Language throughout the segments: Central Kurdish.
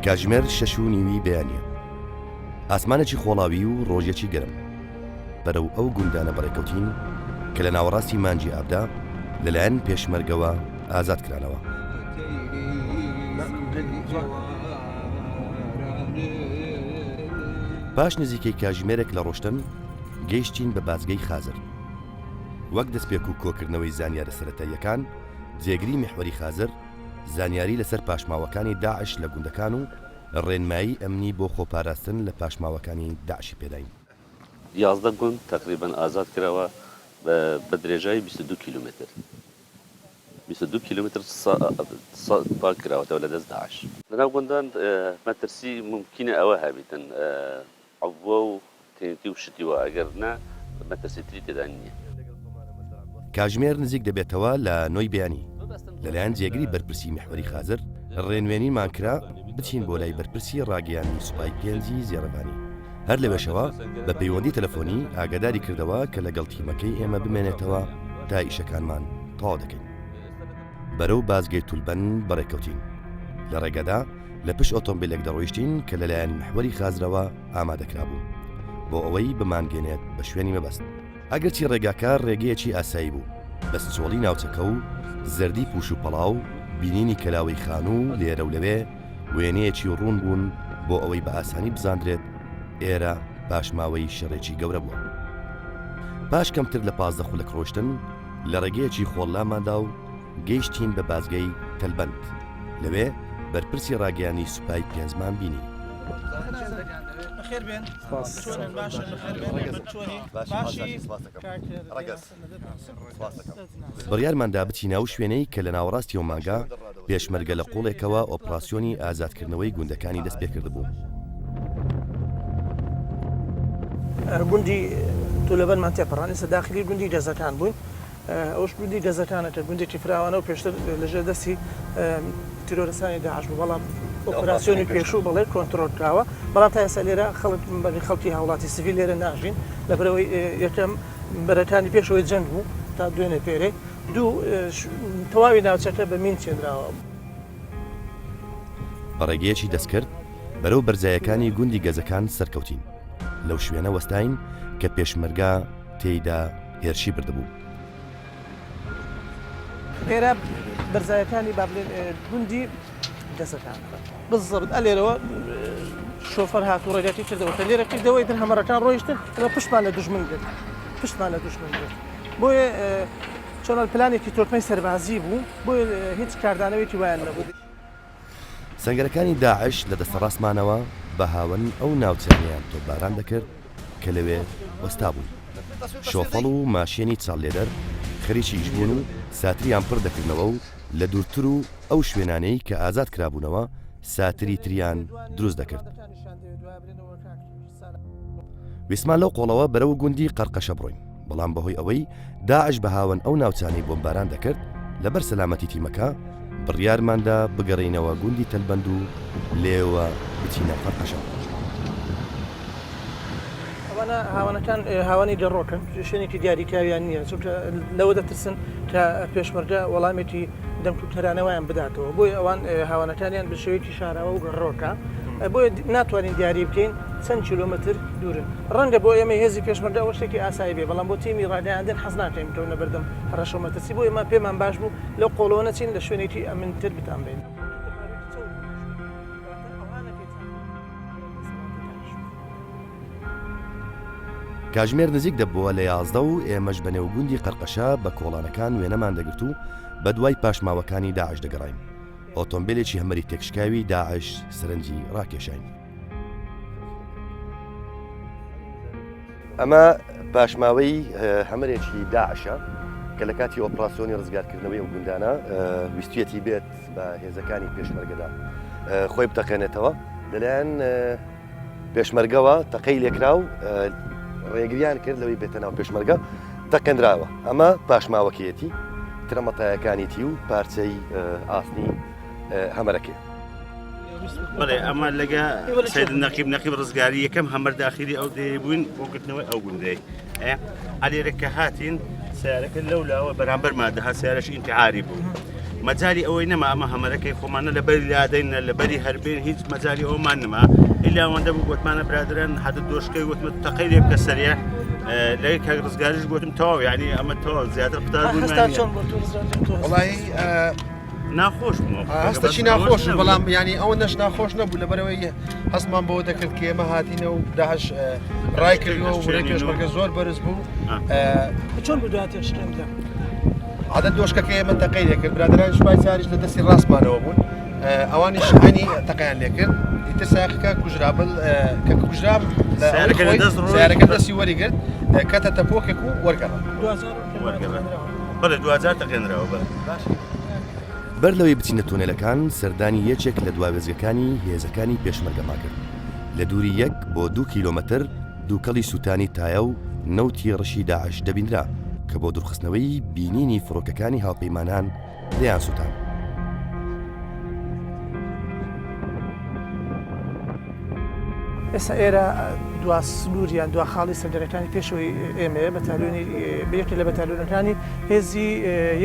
کاتژمێر 6:30 بەیانیە. ئاسمانێکی خۆڵاوی و ڕۆژێکی گەرم بەرەو ئەو گوندانە بەڕێکەوتین کە لە ناوەڕاستی مانجی ئابدا لەلایەن پێشمەرگەوە ئازاد کرانەوە. پاش نزیکەی کاتژمێرێک لە ڕۆشتن گەیشتین بە بازگەی خازر. وەک دەستپێک و کۆکردنەوەی زانیارە سەرەتاییەکان، جێگری میحوەری خازر زانیاری لەسەر پاشماوەکانی داعش لە گوندەکان و ڕێنمایی ئەمنی بۆ خۆپاراستن لە پاشماوەکانی داعشی پێداین. 11 گوند تقریبا ئازاد کراوە بە درێژایی 22 کیلومتر. 22 کیلومتر پاک کراوەتەوە لە دەست داعش. لەناو گوندان مەترسی ممکنە ئەوە هەبێتن عەبوە و تێنیتی و شتیوە، ئەگەر نا مەترسی تری تێدا نییە. کاتژمێر نزیک دەبێتەوە لە نۆی بەیانی لەلایەن جێگری بەرپرسی میحوەری خازر ڕێنوێنیمان کرا بچین بۆ لای بەرپرسی ڕاگەیاندنی سوپای پێنجی زێڕەبانی. هەر لەوێشەوە بە پەیوەندی تەلەفۆنی ئاگاداری کردەوە کە لەگەڵ تیمەکەی ئێمە بمێنێتەوە تا ئیشەکانمان تەواو دەکەین. بەرەو بازگەی تولبەن بەڕێکەوتین. لە ڕێگەدا لە پشت ئۆتۆمبیلێک دەڕۆیشتین کە لەلایەن میحوەری خازرەوە ئامادەکرا بوو بۆ ئەوەی بمانگەێنێت بە شوێنی مەبەست. ئەگەرچی ڕێگاکار ڕێگەیەکی ئاسایی بوو، بەس چۆڵی ناوچەکە و زەردی پوش و پەڵاو بینینی کەلاوەی خان و لێرە و لەوێ وێنەیەکی ڕوون بوون بۆ ئەوەی بە ئاسانی بزاندرێت ئێرە پاشماوەی شەڕێکی گەورە بووە. پاش کەمتر لە 15 خولەک ڕۆشتن لە ڕێگەیەکی خۆڵاماندا و گەیشتین بە بازگەی تەلبەند. لەوێ بەرپرسی ڕاگەیاندنی سوپای پێنجمان بینی. بڕیارماندا بچینە و شوێنەی کە لە ناوەڕاستی ئەو مانگا پێشمەرگە لە قوڵێکەوە ئۆپراسیۆنی ئازادکردنەوەی گوندەکانی دەست پێکرد بوو. گوندی تولەبەنمان تێپەڕانی سەداخلی گوندی گەزەکان بووین. ئەوش گوندی گەزەکانەکە گوندێکی فراوانە و پێشتر لەژێر دەستی تیرۆرەسانی داعش بوو، بەڵام ئۆپراسیۆنی پێشوو بڵێ کۆنتڕۆل کراوە. بەڵام تا ئێستا لێرە خەڵکی هاوڵاتی سیڤیل لێرە ناژین لەبەرەوەی یەکەم بەرەکانی پێشەوەی جەنگ بوو تا دوێنێ پێرەی دوو تەواوی ناوچەکە بە مین چێنراوە. بەڕێگەیەکی دەستکرد بەرەو بەرزایەکانی گوندی گەزەکان سەرکەوتین. لەو شوێنە وەستاین کە پێشمەرگا تێیدا هێرشی بردەبوو. لێرە بەرزایەکانی با بڵێن گوندی گەزەکان بزەبت ئەلێرەوە شۆفەر هاتوو ڕێگاتی کردەوە لێرە کردەوەی تر هەمەرەکان ڕۆیشتن لە پشتمان لە دوژمن گرت پشتمان لە دوژمن گرت. بۆیە چۆنە پلانێکی تۆکمەی سەربازی بوو، بۆیە هیچ کاردانەوەیکی وایان نەبوو. سەنگەرەکانی داعش لە دەستەڕاستمانەوە بە هاون ئەو ناوچەیان تۆپباران دەکرد کە لەوێ وەستا بوون. شۆفەڵ و ماشێنی چاڵێدەر خەریکی ئیش بوون و ساتریان پڕ دەکردنەوە و لە دوورتر و ئەو شوێنانەی کە ئازاد کرابوونەوە ساتری تریان دروست دەکرد. ویسمان لەو قۆڵەوە بەرەو گوندی قەرقەشە بڕۆین، بەڵام بەهۆی ئەوەی داعش بە هاون ئەو ناوچانەی بۆمباران دەکرد لەبەر سەلامەتی تیمەکە بڕیارماندا بگەڕینەوە گوندی تەلبەند و لێوە بچینە قەرقەشە. هاوانەکان هاوانی دەڕۆکن، شوێنێکی دیاریکراویان نییە، چونکە لەوە دەترسن کە پێشمەرگە وەڵامێکی دەمکوتەرانەوەیان بداتەوە. بۆی ئەوان هاوانەکانیان بە شێوەیەکی شاراوە و گەڕۆکە، بۆیە ناتوانین دیاری بکەین چەند کیلۆمەتر دوورن. ڕەنگە بۆ ئێمە هێزی پێشمەرگە ئەوە شتێکی ئاسایی بێ، بەڵام بۆ تیمی ڕاگەیاندن حەز ناکەین بکەونە بەردەم هەڕەشە و مەترسی. بۆ ئێمە پێمان باش بوو لەو قۆڵەوە نەچین لە شوێنێکی ئەمنتر بتان بین. کاتژمێر نزیک دەبووە لە 11 و ئێمەش بە نێوگوندی قەرقەشە بە کۆڵانەکان وێنەمان دەگرت و بە دوای پاشماوەکانی داعش دەگەڕین. ئۆتۆمبیلێکی هەمەری تێکشکاوی داعش سەرنجی ڕاکێشاین. ئەمە پاشماوەی هەمەرێکی داعشە کە لە کاتی ئۆپراسیۆنی ڕزگارکردنەوەی ئەو گوندانە ویستویەتی بێت بە هێزەکانی پێشمەرگەدا خۆی بتەقێنێتەوە. لەلایەن پێشمەرگەوە تەقەی لێکرا و ڕێگریان کرد لەوەی بێتە ناو پێشمەرگە تەقێنراوە. ئەمە پاشماوەکەیەتی ترەمەتایەکانیتی و پارچەی ئاسنی هەمەرەکەی. بەڵێ ئەمە لەگە سید نەقیب ڕزگاری یەکەم هەمەر داخلی ئەو دەبووین بۆ گرتنەوەی ئەو گوندەی ئەلێرە کە هاتین سیارەکە لەولاوە بەرامبەر مادەها سیارەش ئینتیعاری بوو مەجای ئەوەی نەما ئەمە هەمەرەکەی خۆمانە لە بەری لادەینە لە بەری هەربێن هیچ مەجای ئەومان نەما ئیلا ئەوەندە بوو گوتمانە برادران هەدە دۆشکەی وتمە تەقەی لێ بکە سەریە لای کاک ڕزگاریش گوتم تەواو یعنی ئەمە تەواو زیاتر قوتار بوون وڵی ناخۆش بوومەوە هەستەچی ناخۆش بەڵام ینی ئەوە نەش ناخۆش نەبوو لەبەرەوەی هەستمان بەوە دەکرد کە ئێمە هاتینە و داهش ڕای کردەوە و ورەی پێشمەرگە زۆر بەرز بوو چۆن بدواتێ شتێمدا عادەت دۆشکەکە ئێمە تەقەی لێکرد برادران شپای چاریش لە دەستی ڕاستمانەوە بوون ئەوانیش هەنی تەقەیان لێکرد ئیتر ساقەکە کوژرابل کە کوژراب سیارەکە دەستی وەریگرت کەتە تەپۆکێک و وەرگەڕ بەڵێ 2000 تەقێنراوە بەڵێ بەر لەوەی بچینە تونێلەکان سەردانی یەکێک لە دواوێزگەکانی هێزەکانی پێشمەرگەما کرد لە دووری 1 بۆ 2 کیلۆمەتر دووکەڵی سووتانی تایە و نەوتی ڕەشی داعش دەبینرا کە بۆ دوورخستنەوەی بینینی فڕۆکەکانی هاوپەیمانان دەیان سووتان. ئێستا ئێرە دوا سنووریان دوا خاڵی سەردەرەکانی پێشەوەی ئێمە بەتالۆنی بەیەکی لە بەتالۆنەکانی هێزی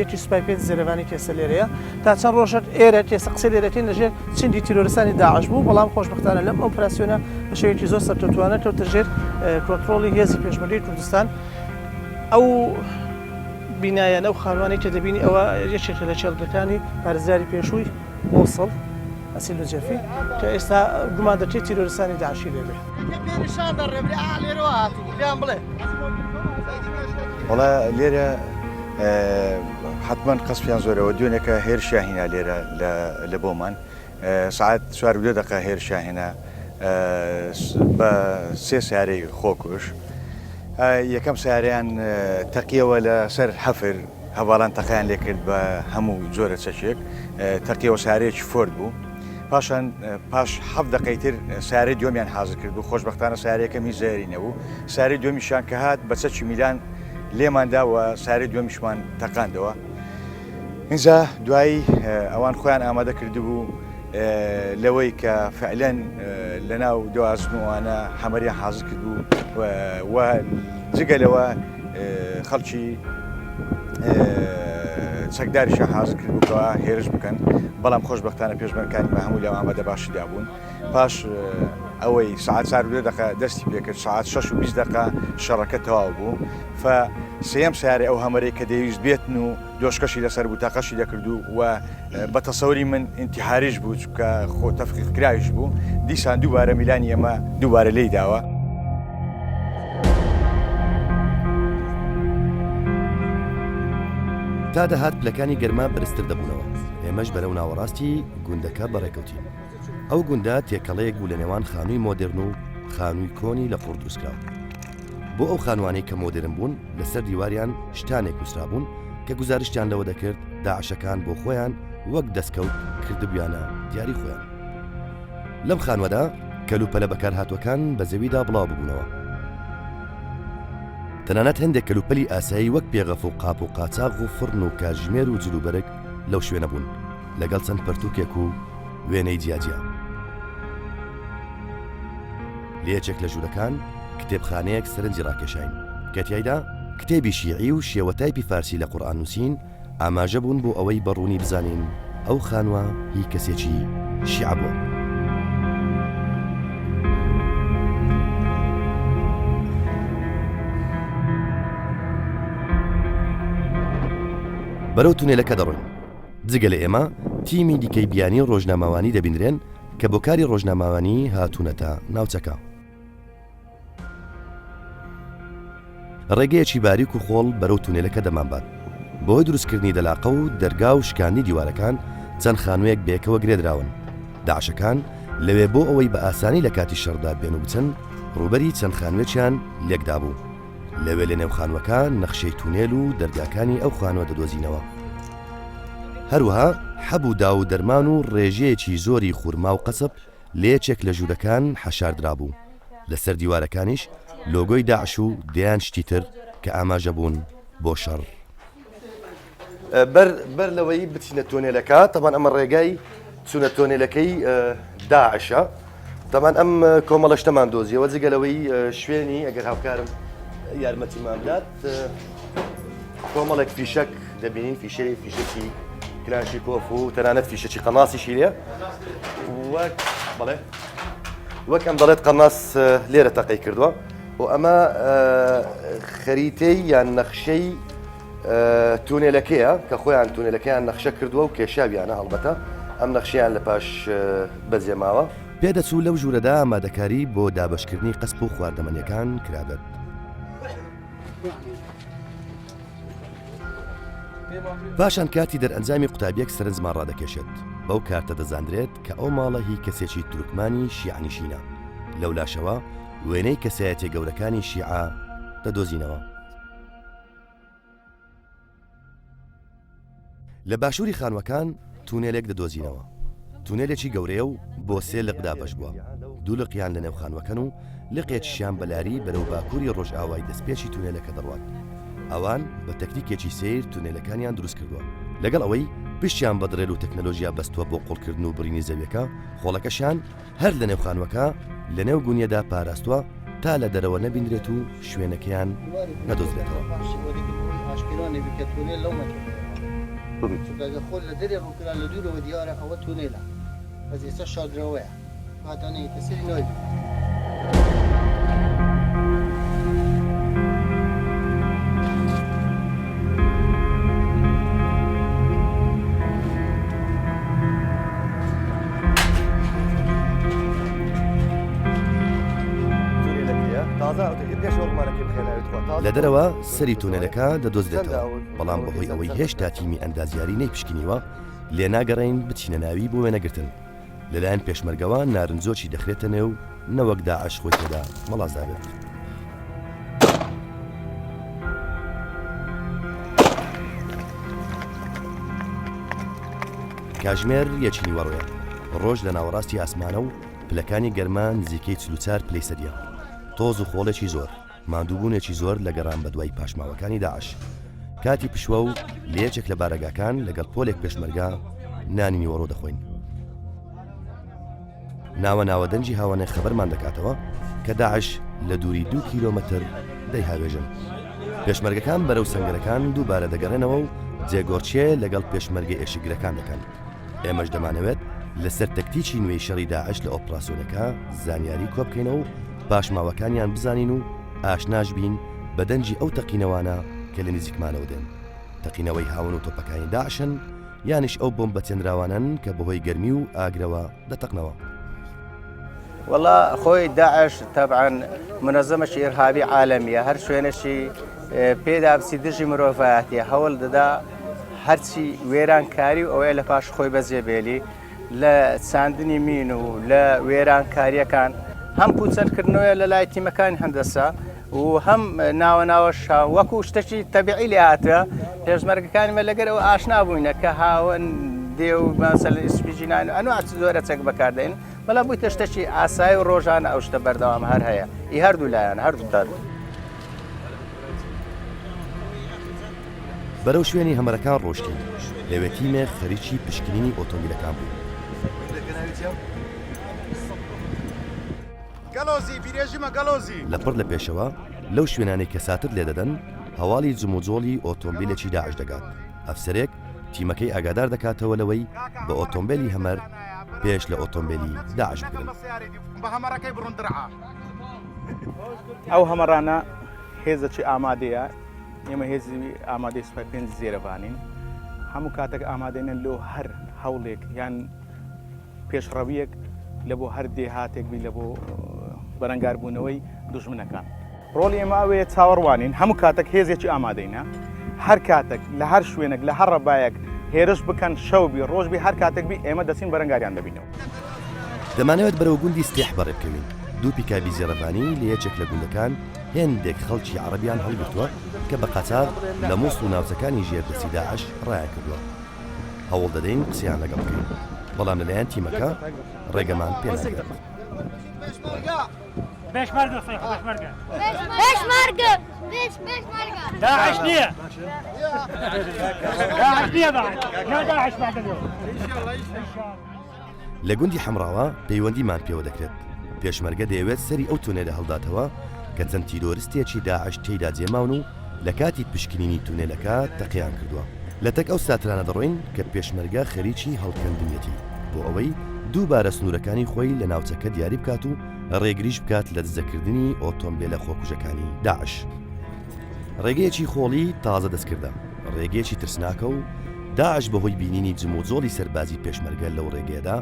یەکی سوپای پێ زێرەوانی تێسە لێرەیە تا چەند ڕۆژەت ئێرە تێسە قسەی لێرەکەین لەژێر چندی تیرۆرستانی داعش بوو بەڵام خۆشبەختانە لەم ئۆپراسیۆنە بە شێوەیەکی زۆر سەرکەوتوانە کەوتە ژێر کۆنتڕۆڵی هێزی پێشمەرگەی کوردستان. ئەو بینایەن ئەو خانوانەی کە دەبینی ئەوە یەکێکە لە چێڵگەکانی پارێزگاری پێشووی مۆسڵ ئەسیل جەفی کە ئێستا گومان دەچێت تیرۆرستانی داعشی لێبێ. وڵا لێرە حتمما قەسپیان زۆرەوە دوێنێکە هێرشیان هێنا لێرە لە بۆمان سعات 4 دقیقە هێرشیان هێنا بە 3 سیارەی خۆکوش یەکەم سیارەیان تەقیەوە لە سەر حەفر هەواڵان تەقییان لێ کرد بە هەموو جۆرە چەچێک تەقیەوە سیارەیەکی فۆرد بوو پاشان پاش 7 دقەی تر سیارەی دومیان حاضر کرد بوو خۆشبەختانە سیارەکەمی زێری نەبوو سیارەی دومیشان کە هات بە چەکی میلان لێمانداوە سیارەی دومیشمان تەقاندەوە اینجا دوایی ئەوان خۆیان ئامادە کردبوو لەوەی کە فعلەن لەناو دوازنوانە حەمەریان حاضر کردبوو و جگەلەوە خەڵکی چەکداریشان حاضر کردبووکەوە هێرش بکەن بەڵام خۆشبەختانە پێشمەرگەکانی بە هەموو لەو ئامادە باشیدا بوون پاش ئەوەی ساعت 4 دقیقە دەستی پێکرد ساعت 6 و 20 دقیقە شەڕەکە تەواو بوو سێەم سیارە ئەو هەمەرەی کە دەویست بێتن و دۆشکەشی لەسەر بوو تاقەشی دەکرد و بە تەسەوری من ئینتیحاریش بوو چکە خۆ تەفقیقکراویش بوو دیسان دووبارە میلانی ئەمە دووبارە لێی داوە. تا دەهات پلەکانی گەرما بەرزتر دەبوونەوە ئێمەش بەرەو ناوەڕاستی گوندەکە بەڕێکەوتین ئەو گوندە تێکەڵەیەک بوو لە نێوان خانووی مۆدرن و خانووی کۆنی لە خۆر دروستکراوە بۆ ئەو خانوانەی کە مۆدرن بوون لەسەر دیواریان شتانێک نووسرابوون کە گوزارشتیان لەوە دەکرد داعشەکان بۆ خۆیان وەک دەستکەوت کردبیانە دیاری خۆیان لەم خانوەدا کەلوپەلە بەکارهاتوەکان بە زەویدا بڵاو ببوونەوە تەنانەت هەندێک کەلوپەلی ئاسایی وەک پێغەف و قاپ و قاچاق و فرن و کاتژمێر و جلوبەرگ لەو شوێنە بوون لەگەڵ چەند پەرتوکێک و وێنەی جیاجیا لێچێک لە ژوورەکان کتێبخانەیەک سەرنجی ڕاکێشاین کە تیایدا کتێبی شیعی و شێوەتایپی فارسی لە قورئان نووسین ئاماژە بوون بۆ ئەوەی بەڕوونی بزانین ئەو خانوە هی کەسێکی شیعە بووە. بەرەو تونێلەکە دەڕۆین جگە لە ئێمە تیمی دیکەی بیانی ڕۆژنامەوانی دەبینرێن کە بۆ کاری ڕۆژنامەوانی هاتوونەتە ناوچەکە ڕێگەیەکی باریک و خۆڵ بەرەو تونێلەکە دەمانبات بۆی دروستکردنی دەلاقە و دەرگا و شکاندی دیوارەکان چەند خانوویەک بێکەوە گرێدراون داعشەکان لەوێ بۆ ئەوەی بە ئاسانی لە کاتی شەڕدا بێن و بچن ڕوبەری چەند خانوێکیان لێکدا بوو لەوێ لە نێو خانوەکە نەخشەی تونێل و دەرگاکانی ئەو خانوە دەدۆزینەوە هەروەها حەبوو دا و دەرمان و ڕێژەیەکی زۆری خورما و قەسب لێچێک لە ژوورەکان حەشاردرا بوو لەسەر دیوارەکانیش لۆگۆی داعش و دەیان شتی تر کە ئاماژە بوون بۆ شەڕ بەر لەوەی بچینە تۆنێلەکە تەمان ئەمە ڕێگای چوونە تۆنێلەکەی داعشە تەمان ئەم کۆمەڵەشتەمان دۆزیەوە جگەلەوەی شوێنی ئەگەر هاوکارم یارمەتیمان بدات کۆمەڵێک فیشەک دەبینین فیشەی فیشەکی کلاشیکۆف و تەنانەت فیشەکی قەناسیشی لێ وەک ئەم دەڵێت قەناس لێرە تەقەی کردووە و ئەمە خەریتەی یان نەخشەی تونێلەکەیە کە خۆیان تونێلەکەیان نەخشە کردووە و کێشاویانە هەڵبەتە ئەم نەخشیان لە پاش بەزێماوە پێدەچوو لەو ژوورەدا ئامادەکاری بۆ دابەشکردنی قەسپ و خواردەمەنیەکان کرابێت. پاشان کاتی دەرئەنجامی قوتابیەک سەرنجمان ڕادەکێشێت بەو کارتە دەزاندرێت کە ئەو ماڵە هی کەسێکی تورکمانی شیعنیشینە لەو لاشەوە وێنەی کەسایەتیە گەورەکانی شیعە دەدۆزینەوە. لە باشووری خانوەکان تونێلێک دەدۆزینەوە. تونێلێکی گەورەیە و بۆ سێ لقدا بەش بووە. دوو لقیان لە نێوخانوەکەن و لقێکیشیان بەلاری بەرەو باکووری ڕۆژئاوای دەستپێکی تونێلەکە دەڕوات. ئەوان بە تەکنیکێکی سیر تونێلەکانیان دروست کردووە. لەگەڵ ئەوەی پشتیان بە درێل و تەکنەلۆژیا بەستووە بۆ قوڵکردن و برینی زەویەکە خۆڵەکەشان هەر لە نێوخانوەکە لە نێو گونیەدا پاراستووە تا لە دەرەوە نەبینرێت و شوێنەکەیان نەدۆزرێتەوە. خۆ لە دەرێ ڕووکران لە دوورەوە دیارە ئەوە تونێلە بەس ئێستا شادرەوەیە هاتانەیە تەسەری نوێ لە دەرەوە سەری تونێلەکە دەدۆزرێتەوە بەڵام بەهۆی ئەوەی هێشتا تیمی ئەندازیاری نەیپشکنیوە لێ ناگەڕین بچینە ناوی بۆ وێنەگرتن لەلایەن پێشمەرگەوە نارنجۆکی دەخرێتە نێو نەوەک داعش خۆی تێدا مەڵازابێت. کاژمێر یەکی نیوەڕۆیە ڕۆژ لە ناوەڕاستی ئاسمانە و پلەکانی گەرمان نزیکەی 44 پلەی سەریە تۆز و خۆڵێکی زۆر ماندووبوونێکی زۆر لە گەڕان بە دوای پاشماوەکانی داعش کاتی پشوە و لێچێک لە بارەگاکان لەگەڵ پۆلێک پێشمەرگا نانی نیوەڕۆ دەخۆین. ناوە ناوەدەنجی هاوانێ خەبەرمان دەکاتەوە کە داعش لە دووری 2 کیلۆمەتر دەیهاوێژن. پێشمەرگەکان بەرەو سەنگەرەکان دووبارە دەگەڕێنەوە و جێگۆرچێ لەگەڵ پێشمەرگە ئێشیگرەکان دەکەن. ئێمەش دەمانەوێت لەسەر تەکتیکی نوێی شەڕی داعش لە ئۆپراسیۆنەکە زانیاری کۆبکەینەوە و پاشماوەکانیان بزانین و ئاشناش بین بە دەنجی ئەو تەقینەوانە کە لە نزیکمانەوە دێن. تەقینەوەی هاون و تۆپەکانی داعشن یانیش ئەو بۆمبە چێنراوانن کە بەهۆی گەرمی و ئاگرەوە دەتەقنەوە. والله خۆی داعش طبعا منەزەمەشی ئێرهابی عالەمیە هەر شوێنەشی پێدا بچی دژی مرۆڤایەتیە هەوڵ دەدا هەرچی وێرانکاری و ئەوەیە لە پاش خۆی بەجێبێلی لە چاندنی مین و لە وێرانکاریەکان هەم پوچەندکردنەوەی لە لای تیمەکانی هەندەسە و هەم ناوەناوەش وەکو شتێکی تەبیعی لێ هاتە پێشمەرگەکانیمە لەگەر ئەوە ئاشنا بووینە کە هاوەن دێ و مەسەلەن ئیسپیژینان ئەنواع زۆرە چەک بەکاردێن بەڵام بوویتە شتێکی ئاسایی و ڕۆژانە ئەو شتە بەردەوام هەر هەیە ئی هەردوو لایەن هەردوو تار بەرەو شوێنی هەمەرەکان ڕۆشتین لەوێ تیمێک خەریکی پشکنینی ئۆتۆمبیلەکان بوو. لەپڕ لە پێشەوە لەو شوێنانەی کە ساتر لێ دەدەن هەواڵی جموجۆڵی ئۆتۆمبیلێکی داعش دەگات. ئەفسەرێک تیمەکەی ئاگادار دەکاتەوە لەوەی بە ئۆتۆمبیلی هەمەر پێش لە ئۆتۆمبیلی داعش بگرن. ئەو هەمەرانە هێزەکی ئامادەیە ئێمە هێزی ئامادەی سوپای پێنج زێرەبانین هەموو کاتێک ئامادەێنن لۆ هەر هەوڵێک یان پێشڕەویەک لە بۆ هەر دێهاتێکبی لە بۆ بەرەنگاربوونەوەی دوژمنەکان. ڕۆڵی ئێمە ئەوەیە چاوەڕوانین هەموو کاتێک هێزێکی ئامادەینە هەر کاتێک لە هەر شوێنێک لە هەر ڕەبایەک هێرش بکەن شەوبی ڕۆژبی هەر کاتێکبی ئێمە دەچین بەرەنگاریان دەبینەوە. دەمانەوێت بەرەو گوندی ستێح بەڕێ بکەوین. دوو پیکابی زێڕەبانی لە یەکێک لە گوندەکان هێندێک خەڵکی عەرەبیان هەڵگرتووە کە بە قەچار لە مووسڵ و ناوچەکانی ژێردەستی داعش ڕایان کردووە. هەوڵ دەدەین قسەیان لەگەڵ بکەین بەڵام لەلایەن تیمەکە ڕێگەمان پێ ناگرێت. پێشمەرگە پێشمەرگە پێشمەرگە داعش نییە داعش نییە داعش لە گوندی حەمراوە پەیوەندیمان پێوە دەکرێت. پێشمەرگە دەیەوێت سەری ئەو تونێلە هەڵداتەوە کە چەند تیرۆریستێکی داعش تێیدا جێماون و لە کاتی پشکنینی تونێلەکە تەقیان کردووە. لە تەک ئەو ساترانە دەڕۆین کە پێشمەرگە خەریکی هەڵکەندنیەتی بۆ ئەوەی دووبارە سنوورەکانی خۆی لە ناوچەکە دیاری بکات و ڕێگریش بکات لە دزەکردنی ئۆتۆمبیلە خۆکوژەکانی داعش. ڕێگەیەکی خۆڵی تازە دەستکردە، ڕێگەیەکی ترسناکە و داعش بەهۆی بینینی جموجۆڵی سەربازی پێشمەرگە لەو ڕێگەیەدا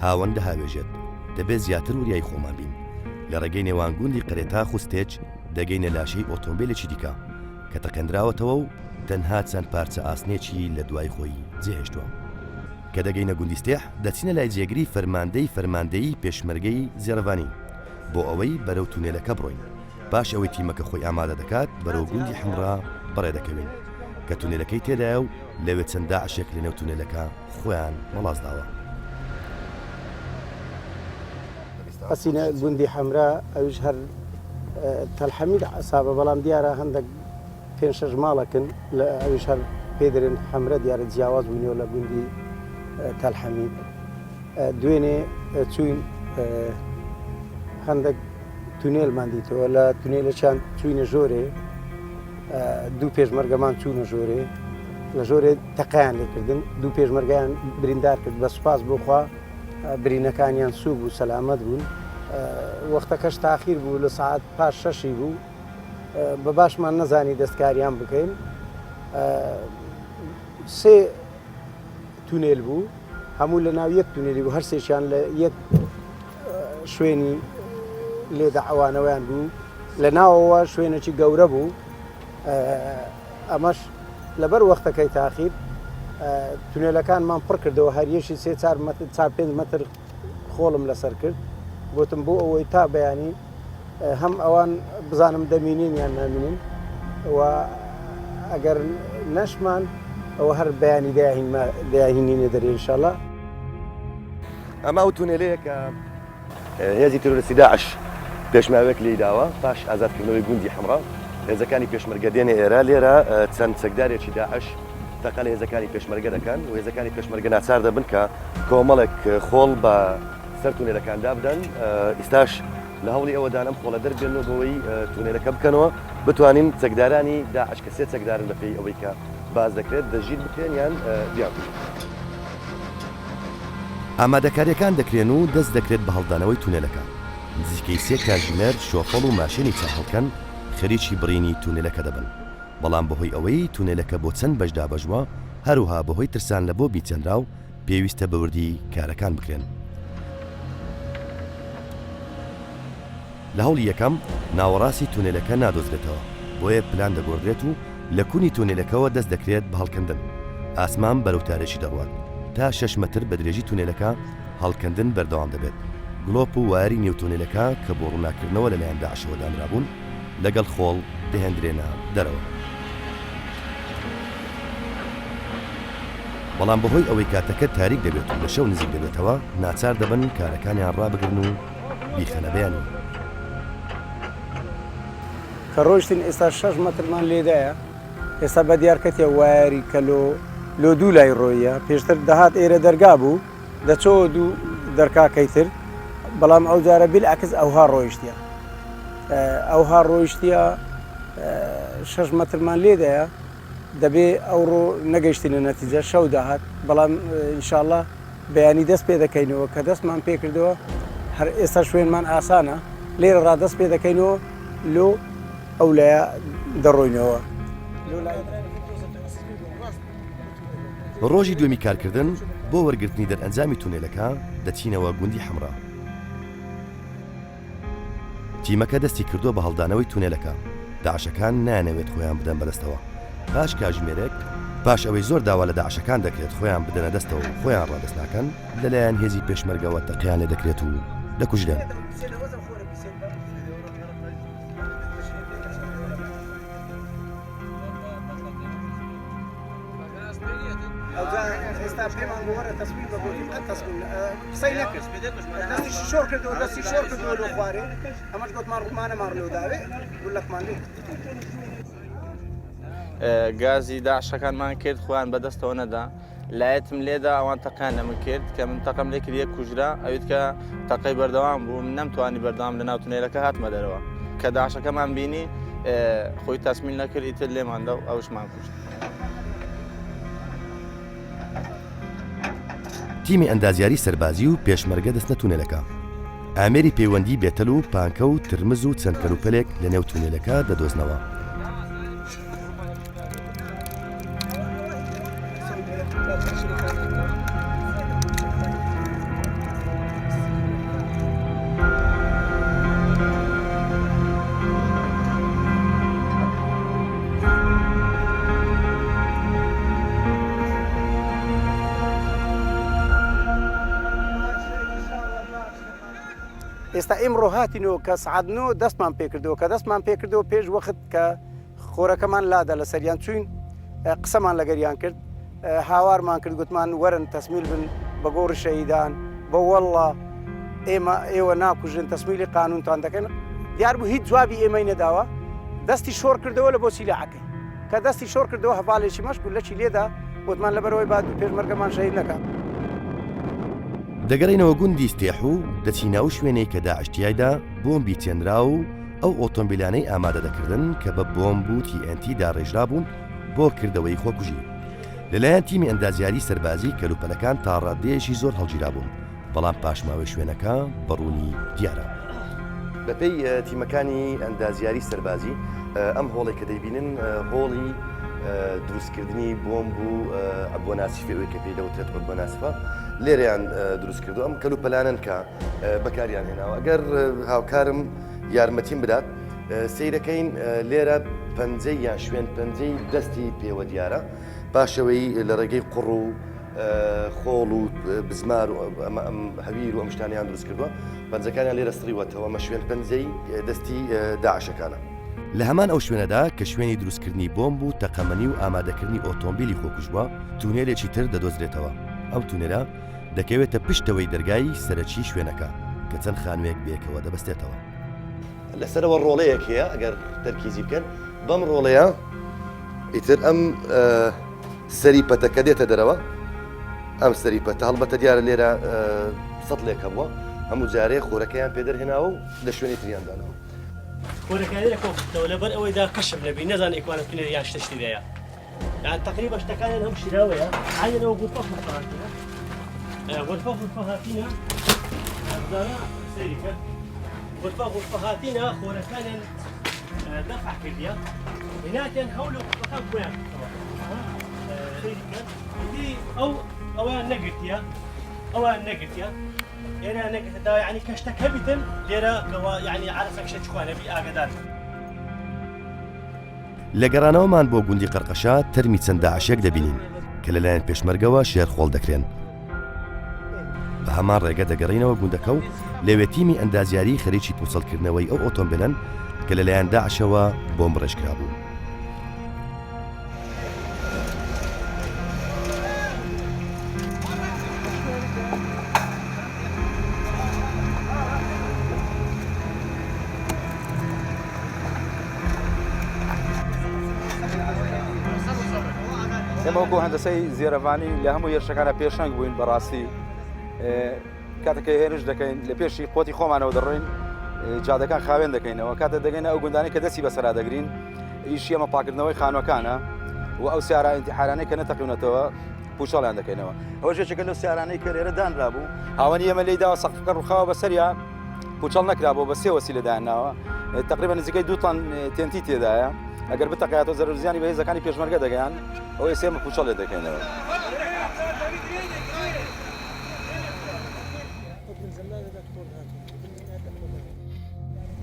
هاوەندە هاوێژێت دەبێت زیاتر وریای خۆمان بین. لە ڕێگەی نێوانگوندی قرێتا خوستێج دەگەینە لاشەی ئۆتۆمبیلێکی دیکە کە تەقەندراوەتەوە و تەنها چەند پارچە ئاسنێکی لە دوای خۆی جێهێشتووە. کە دەگەینە گوندیستێح دەچینە لای جێگری فەرماندەی پێشمەرگەی زێڕەوانی بۆ ئەوەی بەرەو تونێلەکە بڕۆین. باش ئەوەی تیمەکە خۆی ئامادە دەکات بەرەو گوندی حمرا بەڕێ دەکەوین کە تونێلەکەی تێدایە و لەوێ چەند داعشێک لەنێو تونێلەکە خۆیان مەڵازداوە. ئەسینە گوندی حەمرا ئەوش هەر تەلحەمید عسابە بەڵام دیارە هەندێک 5-6 ماڵەکن لە ئەوش هەر پێدرن حەمرە دیارە جیاواز بوونیەوە لە گوندی تەلحەمید. دوێنێ چوین هەندێک تونێلمان دیتەوە لە تونێلەکان چوینە ژۆرێ دوو پێشمەرگەمان چوونە ژۆرێ لە ژۆرێ تەقیان لێکردن دوو پێشمەرگیان بریندار کرد بە سوپاس بۆخوا برینەکانیان سووب و سەلامەت بوون. وەختەکەش تاخیر بوو لە ساعت پاش 6 بوو بە باشمان نەزانی دەستکاریان بکەین. 3 تونێل بوو هەموو لە ناو یەک تونێلی بوو هەر سێکیان لە یەک شوێنی لێدە ئەوانەوەیان بوو لە ناوەوە شوێنێکی گەورە بوو. ئەمەش لەبەر وەختەکەی تاخیر تونێلەکانمان پڕ کردەوە هەریەشی 3-4 مەتر خۆڵم لەسەر کرد گوتم بۆ ئەوەی تا بەیانی هەم ئەوان بزانم دەمینین یان نامینین و ئەگەر نەشمان ئەوە هەر بەیانی داهینینە دەرێ ئینشاءڵڵا. ئەمە ئەو تونێلەیە کە هێزی تۆرۆریستی داعش پێشماوێک لێی داوە پاش ئازادکردنەوەی گوندی حەمرا. هێزەکانی پێشمەرگە دێنێ ئێرە لێرە چەند چەکدارێکی داعش تەقە لە هێزەکانی پێشمەرگە دەکەن و هێزەکانی پێشمەرگە ناچار دەبن کە کۆمەڵێک خۆڵ بە سەر تونێلەکاندا بدەن. ئێستاش لە هەوڵی ئەوەدانم خۆڵە دەربێنەوە بەوەی تونێلەکە بکەنەوە بتوانین چەکدارانی داعش کە 3 چەکدارن بەپێی ئەوەی کە باز دەکرێت دەژیر بکرێن یان دیار. ئامادەکاریەکان دەکرێن و دەست دەکرێت بە هەڵدانەوەی تونێلەکە. نزیکەی 3 کاتژمێر شۆفەڵ و ماشێنی چاهەڵکەن خەریکی بڕینی تونێلەکە دەبن. بەڵام بەهۆی ئەوەی تونێلەکە بۆ چەند بەشدا بەژوە هەروها بەهۆی ترسان لە بۆ بیچەندراو پێویستە بەوردی کارەکان بکرێن. لە هەوڵی یەکەم ناوەڕاستی تونێلەکە نادۆزرێتەوە بۆیە پلان دەگۆڕدرێت و لە کونی تونێلەکەەوە دەست دەکرێت بە هەڵکەندن. ئاسمان بەرەوتارێکی دەڕوات تا 6 مەتر بە درێژی تونێلەکە هەڵکەندن بەردەوام دەبێت. گڵۆپ و واری نێو تونێلەکە کە بۆ ڕووناکردنەوە لەلایەن داعشەوە دانرابوون لەگەڵ خۆڵ دەهێنرێنە دەرەوە. بەڵام بەهۆی ئەوەی کاتەکە تاریک دەبێت و لە شەو نزیک دەبێتەوە ناچار دەبن کارەکانیان ڕابگرن و بیخەنە بەیانی. کە ڕۆیشتین ئێستا 6 مەترمان لێدایە ئێستا بە دیارکەتێ واری کە لۆ دوو لای ڕۆیە پێشتر دەهات ئێرە دەرگا بوو دەچەوە دوو دەرکاکەی تر بەڵام ئەو جارە بیلعکس ئەوها ڕۆیشتە ئەوها ڕۆیشتە 6 مەترمان لێدایە دەبێ ئەوڕۆ نەگەیشتینە نەتیجە شەو داهات بەڵام ئینشاءڵڵا بەیانی دەست پێ دەکەینەوە کە دەستمان پێ کردەوە هەر ئێستا شوێنمان ئاسانە لێرە ڕادەست پێ دەکەینەوە لۆ ئەو لایە دەڕۆینەوە. ڕۆژی دوێمی کارکردن بۆ وەرگرتنی دەرئەنجامی تونێلەکە دەچینەوە گوندی حەمرا. تیمەکە دەستی کردووە بە هەڵدانەوەی تونێلەکە. داعشەکان نانەوێت خۆیان بدەن بەدەستەوە. پاش کاتژمێرێک پاش ئەوەی زۆر داوا لە داعشەکان دەکرێت خۆیان بدەنە دەستەوە و خۆیان ڕادەست ناکەن لەلایەن هێزی پێشمەرگەوە تەقییان لێ دەکرێت و دەکوژرێن. ئێستا پێمان وەرە تەسبیح بە بۆ قەت تەسبیح قسەی نەکرد دەستی شۆر کردەوە لۆ خوارێ ئەمەش گوتمان ڕوومانەمان لۆ داوێ گولەکمان لێ گازی داعشەکانمان کرد خۆیان بەدەستەوە نەدا لایەتم لێدا ئەوان تەقیان لە من کرد کە من تەقەم لێ کرد یەک کوژرا ئەویت کە تەقەی بەردەوام بوو من نەمتوانی بەردەوام لە ناو تونێلەکە هاتمە دەرەوە کە داعشەکەمان بینی خۆی تەسمیل نەکرد ئیتر لێماندا و ئەوشمان کوشت. تیمی ئەندازیاری سەربازی و پێشمەرگە دەستنە تونێلەکە. ئامێری پەیوەندی بێتەل و پانکە و ترمز و چەند کەلوپەلێک لە نێو تونێلەکە دەدۆزنەوە. ئێستا ئێمڕۆ هاتینەوە کە سعادنەوە دەستمان پێکردەوە کە دەستمان پێکردەوە پێش وەخت کە خۆرەکەمان لادا لە سەریان چوین قسەمان لەگەریان کرد هاوارمان کرد گوتمان وەرن تەسمیل بن بە گۆڕی شەهیدان بە وەڵڵا ئێوە ناکوژن تەسمیلی قانونتان دەکەن دیار بوو هیچ جوابی ئێمەی نەداوە دەستی شۆر کردەوە لە بۆ سیلاعەکەی کە دەستی شۆر کردەوە هەڤاڵێکی مەشک و لەچی لێدا گوتمان لەبەرەوەی بعد پێشمەرگەمان شەهید نەکات. دەگەڕینەوە گوندی ستێح و دەچینە ئەو شوێنەی کە داعشتیایدا بۆمبی چێنرا و ئەو ئۆتۆمبیلانەی ئامادە دەکردن کە بە بۆمب و TNT داڕێژرا بوون بۆ کردەوەی خۆکوژی. لەلایەن تیمی ئەندازیاری سەربازی کەلوپەلەکان تا ڕادەیەشی زۆر هەڵگیرا بوون بەڵام پاشماوەی شوێنەکە بەڕوونی دیارە. بەپێی تیمەکانی ئەندازیاری سەربازی ئەم هۆڵێک کە دەیبینن هۆڵی دروستکردنی بۆمب و ئەبۆناسیفەوەی کە پێی دەوترێت ئەبۆناسفە لێرەیان دروست کردو ئەم کەلوپەلانن کە بەکاریان هێناوە. ئەگەر هاوکارم یارمەتیم بدات سەیرەکەین لێرە پەنجەی یان شوێن پەنجەی دەستی پێوە دیارە پاشەوەی لە ڕێگەی قوڕ و خۆڵ و بزمار و هەویر و ئەم شتانیان دروست کردووە پەنجەکانیان لێرە سڕیوەتەوە مە شوێن پەنجەی دەستی داعشەکانە. لە هەمان ئەو شوێنەدا کە شوێنی دروستکردنی بۆمب و تەقەمەنی و ئامادەکردنی ئۆتۆمبیلی خۆکوژبووە تونێلێکی تر دەدۆزرێتەوە. ئەم تونێلە دەکەوێتە پشتەوەی دەرگای سەرەکی شوێنەکە کە چەند خانوویەک بێکەوە دەبەستێتەوە. لەسەرەوە ڕۆڵەیەک هەیە ئەگەر تەرکیزی بکەن بەم ڕۆڵەیە ئیتر ئەم سەریپەتەکە دێتە دەرەوە ئەم سەریپەتە هەڵبەتە دیارە لێرە سەدڵێکە بووە هەموو جارێ خۆرەکەیان پێدەرهێناوە و لە شوێنی تریاندانەوە. خۆرەکانی لەکۆکردەوە لەبەر ئەوەیدا کەشم لەبی نەزان ئێکوانە تونێل یان شتەشتی دەیە یان تقریبا شتەکانیان هەم شیراوەیە عینەوە غورفە هاتینە غورفە هاتینە زانە سەیری کرد غورفە هاتینە خۆرەکانیان دەفع کردیە هێناتیان هەوڵ لە غورفەکان بۆیان سەیری کرد ئەویان نەگرتیە لێرە نەگرتدا یعنی کەشتەکە بیتن لێرە یعنی عارفەکشە چخوانە بی ئاگدار. لە گەڕانەوەمان بۆ گوندی قەرقەشە تەرمی چەند داعشێک دەبینین کە لەلایەن پێشمەرگەوە شێرخۆڵ دەکرێن. بە هەمان ڕێگە دەگەڕینەوە گوندەکە و لەوێ تیمی ئەندازیاری خەریکی پوچەڵکردنەوەی ئەو ئۆتۆمبیلەن کە لەلایەن داعشەوە بۆمب ڕێژکرا بوو. ئێمەوەکو هەندەسەی زێرەڤانی لە هەموو هێرشەکانە پێشنگ بووین بەڕاستی کاتەکە هێرش دەکەین لە پێشی قۆتی خۆمانەوە دەڕۆین جادەکان خاوێن دەکەینەوە کاتە دەگەینە ئەو گوندانی کە دەستی بەسەرا دەگرین ئیشی ئەمە پاکردنەوەی خانوەکانە و ئەو سیارە ئینتیحارانەی کە نەتەقیونەتەوە پوشەڵیان دەکەینەوە ئەوە ژێکێکە لەو سیارانەی کە لێرە دانرا بوو هاوەنی ئەمە لێداوە سەقفەکە ڕووخاوە بەسەریا پوچەڵ نەکرابەوە بە سێ وەسیلە دایانناوە تقریبا نزیکەی 2 تۆن TNT تێدایە ئەگەر بتەقێتەوە زەرورزیانی بە هێزەکانی پێشمەرگە دەگەیان ئەوەی سێمە پوچەڵ لێ دەکەینەوە.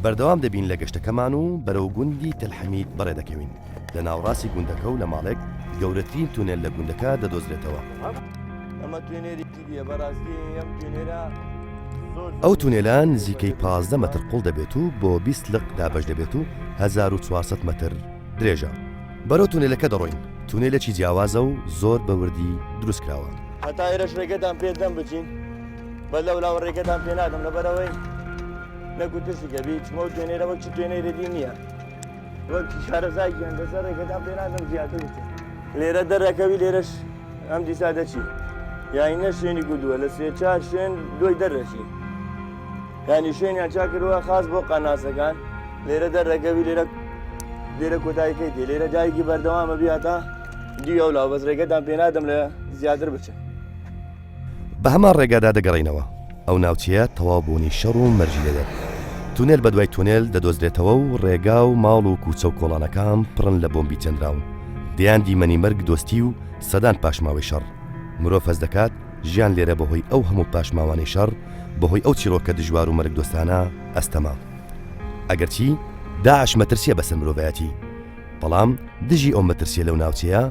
بەردەوام دەبین لە گەشتەکەمان و بەرەو گوندی تەلحەمید بەڕێ دەکەوین لە ناوڕاستی گوندەکە و لە ماڵێک گەورەترین تونێل لە گوندەکە دەدۆزرێتەوە. ئەو تونێلان نزیکەی 15 مەتر قوڵ دەبێت و بۆ 20 لق دابەش دەبێت و 1400 مەتر درێژە. بەرەو تونێلەکە دەڕۆین تونێلێکی جیاوازە و زۆر بەوردی دروستکراوە. هەتا ئێرەش ڕێگەتان پێدەم بچین بە لەولاو ڕێگەتان پێ نادەم لەبەرەوەی نەگوتشی کەبی چمە و توێنێرە وەکی توێنەیرەدی نییە وەکی شارەزاییان لەسەر ڕێگەتان پێ نادەم زیاتر بچین لێرە دەرەکەوی لێرەش ئەم دیسا دەچی یاینە شوێنی گودووە لە 3-4 شوێن دوی دەرەشی ینی شوێنیان چاکردووە خاص بۆ قەناسەکان لێرە دەرەکەوی لێرە کۆتاییکەی دێ لێرە جایەکی بەردەوامە بیاتە دیوە وڵاو بەس ڕێگەتان پێ نادەم لە زیاتر بچن. بە هەمان ڕێگادا دەگەڕینەوە ئەو ناوچەیە تەواو بوونی شەڕ و مەرجی دەدات تونێل بە دوای تونێل دەدۆزرێتەوە و ڕێگا و ماڵ و کوچە و کۆڵانەکان پڕن لە بۆمبی چەندراون دەیان دیمەنی مەرگ دۆستی و سەدان پاشماوەی شەڕ مرۆڤ هەست دەکات ژیان لێرە بەهۆی ئەو هەموو پاشماوانەی شەڕ بەهۆی ئەو چیرۆکە دژوار و مەرگ دۆستانە ئەستەما ئەگەرچی داعش مەترسیە بەسەر مرۆڤایەتی بەڵام دژی ئەو مەترسیە لەو ناوچەیە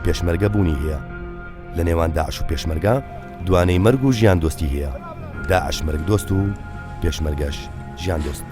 پێشمەرگە بوونی هەیە لە نێوان داعش و پێشمەرگە دوانەی مەرگ و ژیان دۆستی هەیە داعش مەرگ دۆست و پێشمەرگەش ژیان دۆست